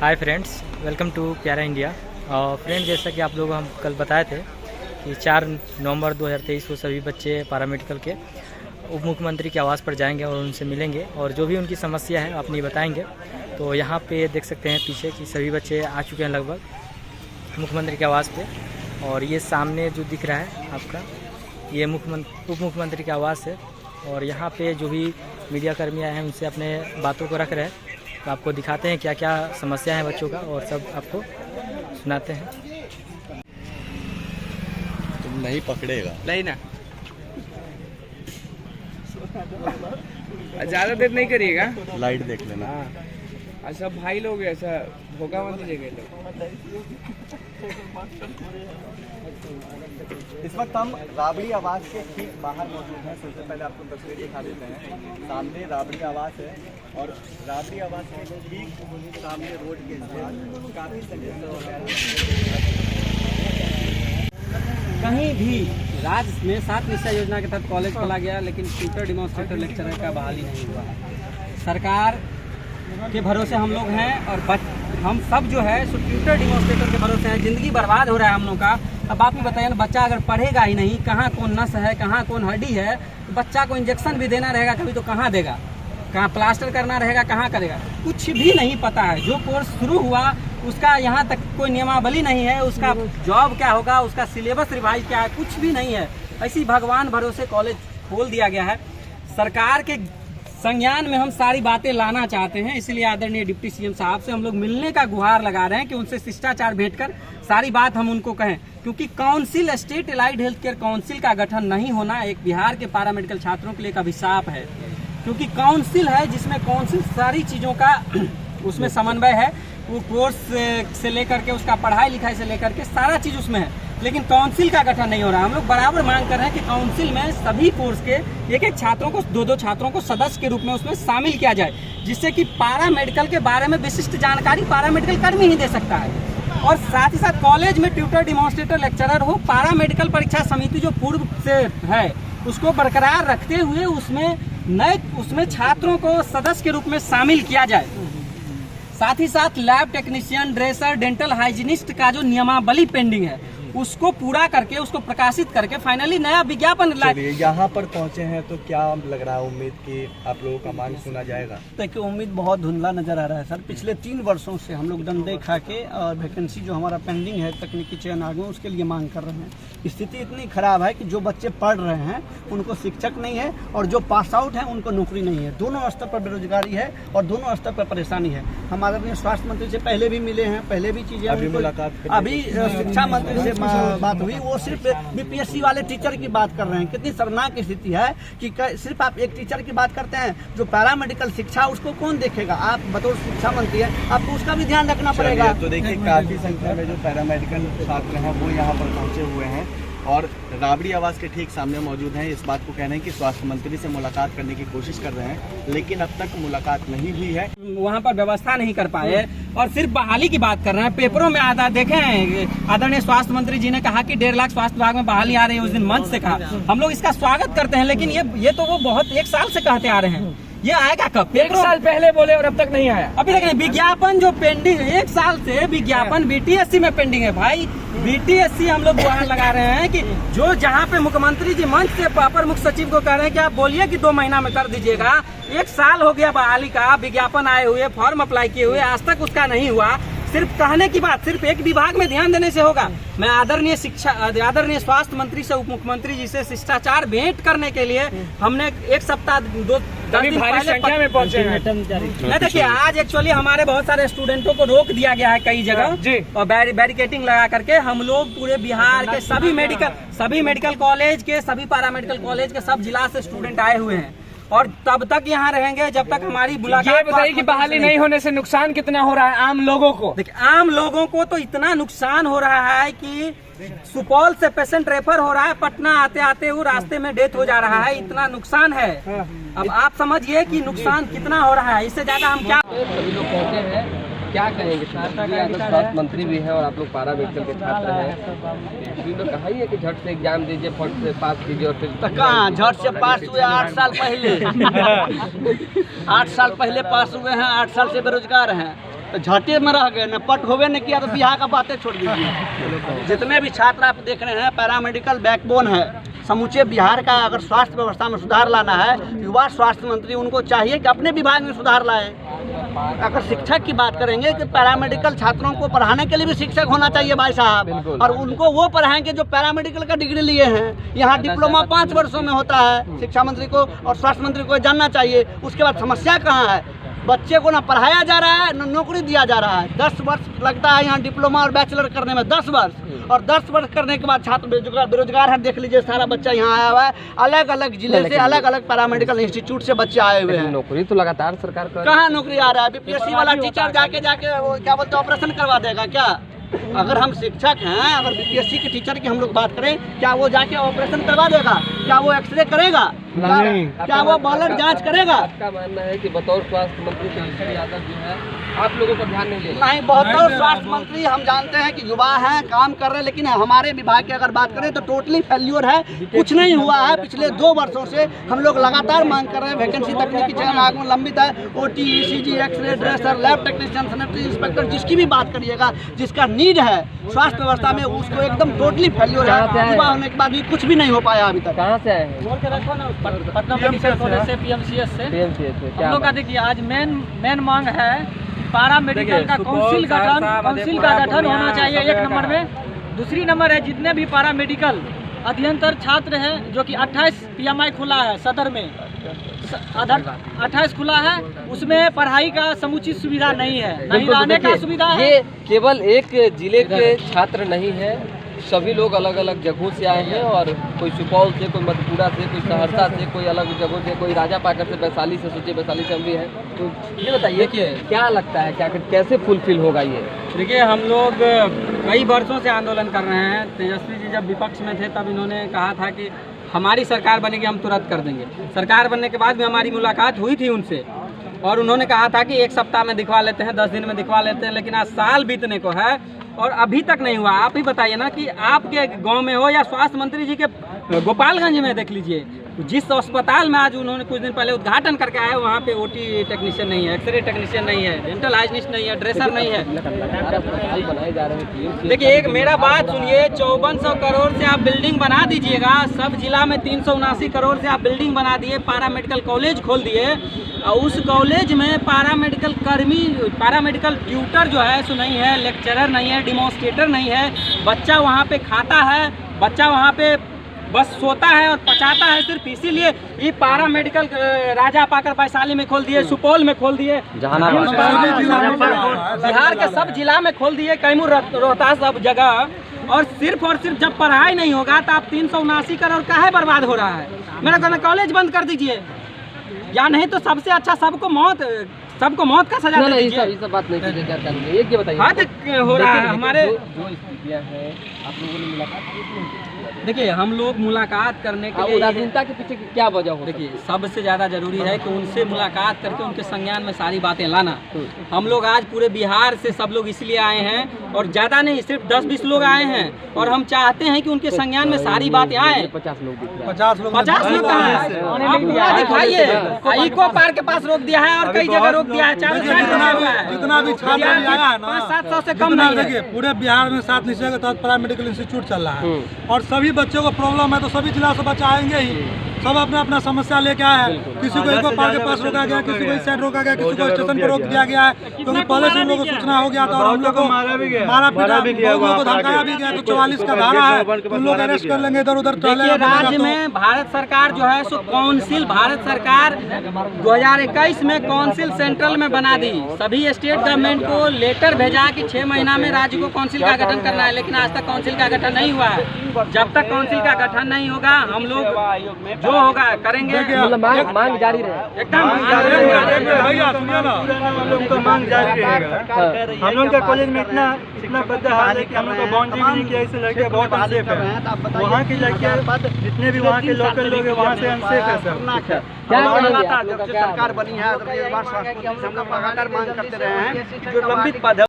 Hi friends, welcome to प्यारा India. Friends, जैसा कि आप लोगों को हम कल बताए थे कि 4 नवंबर 2023 को सभी बच्चे पैरामेडिकल के उप मुख्यमंत्री के आवास पर जाएंगे और उनसे मिलेंगे और जो भी उनकी समस्या है अपनी बताएंगे। तो यहाँ पे देख सकते हैं पीछे कि सभी बच्चे आ चुके हैं लगभग मुख्यमंत्री के आवास पे। और ये सामने जो दिख रहा है आपका, ये उप मुख्यमंत्री का आवास है। और यहाँ पे जो भी मीडिया कर्मी आए हैं उनसे अपने बातों को रख रहे हैं। तो आपको दिखाते हैं क्या क्या समस्या है बच्चों का और सब आपको सुनाते हैं। तुम नहीं पकड़ेगा नहीं ना, ज़्यादा देर नहीं करिएगा। लाइट देख लेना। अच्छा भाई लोग ऐसा भोगा मत दीजिएगा लोग। इस वक्त हम राबड़ी आवास के ठीक बाहर मौजूद हैं। सबसे पहले आपको तस्वीर दिखा देते हैं। सामने राबड़ी आवास है और राबड़ी आवास के ठीक सामने रोड के पास काफ़ी कहीं भी राज्य में 7 निश्चय योजना के तहत कॉलेज खोला गया, लेकिन ट्यूटर डेमोन्स्ट्रेटर लेक्चरर का बहाली नहीं हुआ। सरकार के भरोसे हम लोग हैं और हम सब जो है सो ट्यूटर डेमोन्स्ट्रेटर के भरोसे हैं। ज़िंदगी बर्बाद हो रहा है हम लोग का। अब आप ही बताइए ना, बच्चा अगर पढ़ेगा ही नहीं, कहाँ कौन नस है, कहाँ कौन हड्डी है, तो बच्चा को इंजेक्शन भी देना रहेगा कभी तो कहाँ देगा, कहाँ प्लास्टर करना रहेगा कहाँ करेगा, कुछ भी नहीं पता है। जो कोर्स शुरू हुआ उसका यहाँ तक कोई नियमावली नहीं है, उसका जॉब क्या होगा, उसका सिलेबस रिवाइज क्या है, कुछ भी नहीं है। ऐसी भगवान भरोसे कॉलेज खोल दिया गया है। सरकार के संज्ञान में हम सारी बातें लाना चाहते हैं, इसलिए आदरणीय डिप्टी सीएम साहब से हम लोग मिलने का गुहार लगा रहे हैं कि उनसे शिष्टाचार भेंट कर सारी बात हम उनको कहें। क्योंकि council, state allied health care council का गठन नहीं होना एक बिहार के पैरामेडिकल छात्रों के लिए एक अभिशाप है। क्योंकि काउंसिल है जिसमें काउंसिल सारी चीज़ों का उसमें समन्वय है, वो कोर्स से लेकर के उसका पढ़ाई लिखाई से लेकर के सारा चीज़ उसमें है। लेकिन काउंसिल का गठन नहीं हो रहा। हम लोग बराबर मांग कर रहे हैं कि काउंसिल में सभी कोर्स के एक छात्रों को, 2 छात्रों को सदस्य के रूप में उसमें शामिल किया जाए, जिससे कि पैरामेडिकल के बारे में विशिष्ट जानकारी पैरामेडिकल कर्मी ही दे सकता है। और साथ ही साथ कॉलेज में ट्यूटर डेमोन्स्ट्रेटर लेक्चरर हो। पैरामेडिकल परीक्षा समिति जो पूर्व से है उसको बरकरार रखते हुए उसमें छात्रों को सदस्य के रूप में शामिल किया जाए। साथ ही साथ lab technician, dresser, dental hygienist का जो नियमावली पेंडिंग है उसको पूरा करके, उसको प्रकाशित करके फाइनली नया विज्ञापन यहाँ पर पहुँचे हैं तो क्या लग रहा है, उम्मीद कि आप लोगों का मांग सुना जाएगा? देखिए, उम्मीद बहुत धुंधला नजर आ रहा है सर। पिछले 3 वर्षों से हम लोग डंडे खा के और वैकेंसी जो हमारा पेंडिंग है तकनीकी चयन आयोग में, उसके लिए मांग कर रहे हैं। स्थिति इतनी खराब है कि जो बच्चे पढ़ रहे हैं उनको शिक्षक नहीं है और जो पास आउट है उनको नौकरी नहीं है। दोनों स्तर पर बेरोजगारी है और दोनों स्तर पर परेशानी है। हम आदरणीय स्वास्थ्य मंत्री से पहले भी मिले हैं, पहले भी चीजें अभी शिक्षा मंत्री से बात हुई। वो सिर्फ बीपीएससी वाले टीचर की बात कर रहे हैं। कितनी शर्मनाक स्थिति है कि सिर्फ आप एक टीचर की बात करते हैं। जो पैरामेडिकल शिक्षा उसको कौन देखेगा? आप बतौर शिक्षा मंत्री हैं, आपको उसका भी ध्यान रखना पड़ेगा। तो देखिए, काफी संख्या में जो पैरामेडिकल छात्र हैं वो यहाँ पर पहुँचे हुए हैं और राबड़ी आवास के ठीक सामने मौजूद हैं। इस बात को कहना है कि स्वास्थ्य मंत्री से मुलाकात करने की कोशिश कर रहे हैं, लेकिन अब तक मुलाकात नहीं हुई है। वहाँ पर व्यवस्था नहीं कर पाए और सिर्फ बहाली की बात कर रहे हैं। पेपरों में आता देखें, आदरणीय स्वास्थ्य मंत्री जी ने कहा कि 1.5 लाख स्वास्थ्य विभाग में बहाली आ रही है। उस दिन मंच से कहा, हम लोग इसका स्वागत करते हैं, लेकिन ये तो वो बहुत 1 साल से कहते आ रहे हैं। ये आएगा कब? 1 साल पहले बोले और अब तक नहीं आया। अभी तक नहीं। विज्ञापन जो पेंडिंग है 1 साल से, विज्ञापन बीटीएससी में पेंडिंग है भाई। बीटीएससी हम लोग गुहार लगा रहे हैं कि जो जहाँ पे मुख्यमंत्री जी मंच से अपर मुख्य सचिव को कह रहे हैं कि आप बोलिए कि 2 महीना में कर दीजिएगा। 1 साल हो गया बहाली का, विज्ञापन आए हुए, फॉर्म अप्लाई किए हुए, आज तक उसका नहीं हुआ। सिर्फ कहने की बात, सिर्फ एक विभाग में ध्यान देने से होगा। मैं आदरणीय स्वास्थ्य मंत्री से उप मुख्यमंत्री जी से शिष्टाचार भेंट करने के लिए हमने 1 सप्ताह 10 दिन संख्या में पहुंचे हैं। देखिए, आज एक्चुअली हमारे बहुत सारे स्टूडेंटों को रोक दिया गया है कई जगह और बैरिकेटिंग लगा करके। हम लोग पूरे बिहार के सभी मेडिकल कॉलेज के, सभी पैरामेडिकल कॉलेज के सब जिला से स्टूडेंट आए हुए हैं और तब तक यहाँ रहेंगे जब तक हमारी मुलाकात। ये बताइए कि बहाली नहीं होने से नुकसान कितना हो रहा है आम लोगों को? देखिए, आम लोगों को तो इतना नुकसान हो रहा है कि सुपौल से पेशेंट रेफर हो रहा है, पटना आते आते वो रास्ते में डेथ हो जा रहा है। इतना नुकसान है। अब आप समझिए कि नुकसान कितना हो रहा है। इससे ज्यादा हम क्या? सभी लोग कहते हैं, क्या कहेंगे? स्वास्थ्य मंत्री भी हैं और आप लोग पैरामेडिकल के छात्र हैं, सभी लोग कहा ही है कि झट से एग्जाम दीजिए, फट से पास कीजिए और फिर कहाँ झट से पास हुए? 8 साल पहले 8 साल पहले पास हुए हैं, 8 साल से बेरोजगार हैं। झाटे में रह गए, न पट होवे न किया, तो बिहार का बातें छोड़ दीजिए। जितने भी छात्र आप देख रहे हैं, पैरामेडिकल बैकबोन है समूचे बिहार का। अगर स्वास्थ्य व्यवस्था में सुधार लाना है, युवा स्वास्थ्य मंत्री उनको चाहिए कि अपने विभाग में सुधार लाए। अगर शिक्षक की बात करेंगे कि पैरामेडिकल छात्रों को पढ़ाने के लिए भी शिक्षक होना चाहिए भाई साहब, और उनको वो पढ़ाएंगे जो पैरामेडिकल का डिग्री लिए हैं। यहाँ डिप्लोमा 5 वर्षों में होता है। शिक्षा मंत्री को और स्वास्थ्य मंत्री को जानना चाहिए। उसके बाद समस्या कहाँ है? बच्चे को ना पढ़ाया जा रहा है, ना नौकरी दिया जा रहा है। 10 वर्ष लगता है यहाँ डिप्लोमा और बैचलर करने में, 10 वर्ष, और 10 वर्ष करने के बाद छात्र बेरोजगार है। देख लीजिए, सारा बच्चा यहाँ आया हुआ है, अलग अलग जिले से, अलग अलग पैरामेडिकल इंस्टीट्यूट से बच्चे आए हुए हैं। नौकरी तो लगातार सरकार कहाँ नौकरी आ रहा है? बीपीएससी वाला टीचर जाके वो क्या बोलते हैं, ऑपरेशन करवा देगा क्या? अगर हम शिक्षक हैं, अगर बीपीएससी के टीचर की हम लोग बात करें, क्या वो जाके ऑपरेशन करवा देगा? क्या वो एक्सरे करेगा? क्या वो ब्लड जांच करेगा? आपका मानना है कि बतौर स्वास्थ्य मंत्री तेजस्वी यादव जो है आप लोगों को ध्यान नहीं दे रहे? नहीं, बतौर स्वास्थ्य मंत्री हम जानते हैं कि युवा हैं, काम कर रहे हैं, लेकिन हमारे विभाग की अगर बात करें तो टोटली फेल्योर है। कुछ नहीं हुआ है। पिछले 2 वर्षों से हम लोग लगातार मांग कर रहे हैं। वैकेंसी तकनीकी चयन आगमन लंबित है। OT, ECG, x ray, dresser, lab technician, sanitary inspector, जिसकी भी बात करिएगा, जिसका नीड है स्वास्थ्य व्यवस्था में, उसको एकदम टोटली फेल्योर है। युवा होने के बाद भी कुछ भी नहीं हो पाया अभी तक। कहाँ से आए हैं? पटना मेडिकल कॉलेज से, PMCS से। हम लोग का देखिए, आज मेन मांग है पारा मेडिकल का काउंसिल का गठन होना चाहिए, 1 नंबर में। दूसरी नंबर है, जितने भी पारा मेडिकल अध्ययनतर छात्र हैं, जो कि 28 PMI खुला है सदर में, 28 खुला है, उसमें पढ़ाई का समुचित सुविधा नहीं है, नहीं रहने का सुविधा है। ये केवल एक जिले के छात्र नहीं है, सभी लोग अलग अलग जगहों से आए हैं, और कोई सुपौल से, कोई मधेपुरा से, कोई सहरसा से, कोई अलग जगहों से, कोई राजापाकर से, वैशाली से, सोचिए वैशाली से हम भी हैं। तो ये बताइए कि क्या लगता है, क्या कैसे फुलफिल होगा ये? देखिए, हम लोग कई वर्षों से आंदोलन कर रहे हैं। तेजस्वी जी जब विपक्ष में थे तब इन्होंने कहा था कि हमारी सरकार बनेगी, हम तुरंत कर देंगे। सरकार बनने के बाद भी हमारी मुलाकात हुई थी उनसे, और उन्होंने कहा था कि 1 सप्ताह में दिखवा लेते हैं, 10 दिन में दिखवा लेते हैं, लेकिन आज साल बीतने को है और अभी तक नहीं हुआ। आप ही बताइए ना कि आपके गांव में हो या स्वास्थ्य मंत्री जी के गोपालगंज में देख लीजिए, जिस अस्पताल में आज उन्होंने कुछ दिन पहले उद्घाटन करके आए, वहाँ पे OT टेक्नीशियन नहीं है, एक्सरे टेक्नीशियन नहीं है, डेंटल हाइजीनिस्ट नहीं है, ड्रेसर नहीं है। बनाए जा रहे हैं। देखिए, एक मेरा बात सुनिए, 5400 करोड़ से आप बिल्डिंग बना दीजिएगा, सब जिला में 379 करोड़ से आप बिल्डिंग बना दिए, पारा मेडिकल कॉलेज खोल दिए, और उस कॉलेज में पारा मेडिकल कर्मी, पारा मेडिकल ट्यूटर जो है सो नहीं है, लेक्चरर नहीं है, डिमॉन्स्ट्रेटर नहीं है। बच्चा वहाँ पे खाता है, बच्चा वहाँ पे बस सोता है और पचाता है, सिर्फ इसीलिए ये पारा मेडिकल राजापाकर वैशाली में खोल दिए, सुपौल में खोल दिए, बिहार के सब जिला में खोल दिए, कैमूर, रोहतास, सब जगह। और सिर्फ जब पढ़ाई नहीं होगा तो आप 379 करोड़ काहे बर्बाद हो रहा है? मेरा कहना, कॉलेज बंद कर दीजिए, या नहीं तो सबसे अच्छा सबको मौत का सजा दे दीजिए। ये सब बात नहीं कीजिए, क्या करेंगे? एक ये बताइए, हद हो रहा है हमारे। जो स्थितियाँ हैं, आप लोगों ने मुलाकात की? देखिए, हम लोग मुलाकात करने के लिए, उदासीनता के पीछे क्या वजह हो? देखिए, सबसे ज़्यादा जरूरी है कि उनसे मुलाकात करके उनके संज्ञान में सारी बातें लाना। हम लोग आज पूरे बिहार से सब लोग इसलिए आए हैं, और ज़्यादा नहीं, सिर्फ 10-20 लोग आए हैं, और हम चाहते हैं कि उनके संज्ञान में सारी बातें आए। 50 लोग दिख रहे हैं। 50 लोग कहाँ हैं? आप पूरा दिखाइए। इको पार्क के पास रोक दिया है और कई जगह रोक दिया है। जितना भी छात्र आया है ना, 500-700 से कम नहीं है। देखिए, पूरे बिहार में 7 निश्चय के तहत पैरामेडिकल इंस्टीट्यूट चल रहा है, और सभी बच्चों को प्रॉब्लम है, तो सभी जिला से बच्चे आएंगे ही। सब अपना अपना समस्या लेके आए हैं। किसी को इको पार्क के पास रोका गया, किसी को इस साइड रोका गया, किसी को स्टेशन पर रोक दिया गया है, क्योंकि पहले से हम लोगों को सूचना हो गया था, और हम लोग को मारा पीटा, लोगों को धमकाया भी गया। तो 44 का धारा है, उन लोग अरेस्ट कर लेंगे, इधर उधर देखिए, राज्य में भारत सरकार जो है सो काउंसिल, भारत सरकार 2021 में काउंसिल सेंट्रल में बना दी। सभी स्टेट गवर्नमेंट को लेटर भेजा कि 6 महीना में राज्य को काउंसिल का गठन करना है, लेकिन आज तक काउंसिल का गठन नहीं हुआ है। जब तक काउंसिल का गठन नहीं होगा, हम लोग जो होगा करेंगे। मांग जारी रहे, एकदम मांग जारी रहेगा। हम लोग का कॉलेज में इतना बद्दा हाल है कि हम लोग को बाउंड्री भी नहीं किया, इससे लड़के बहुत अनसेफ है। वहाँ की लड़के, जितने भी वहाँ के लोकल लोग हैं, वहाँ से अनसेफ है सर। जब से सरकार बनी है, हम लोग लगातार मांग करते रहे हैं जो लंबित पद है।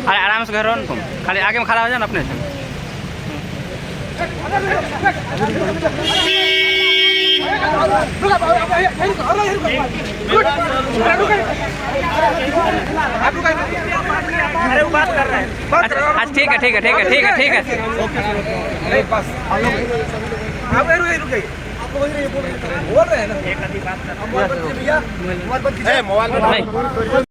अरे आराम से घर तुम खाली आगे में खड़ा हो जाओ ना अपने से। अच्छा ठीक है ठीक है ठीक है ठीक है ठीक है। नहीं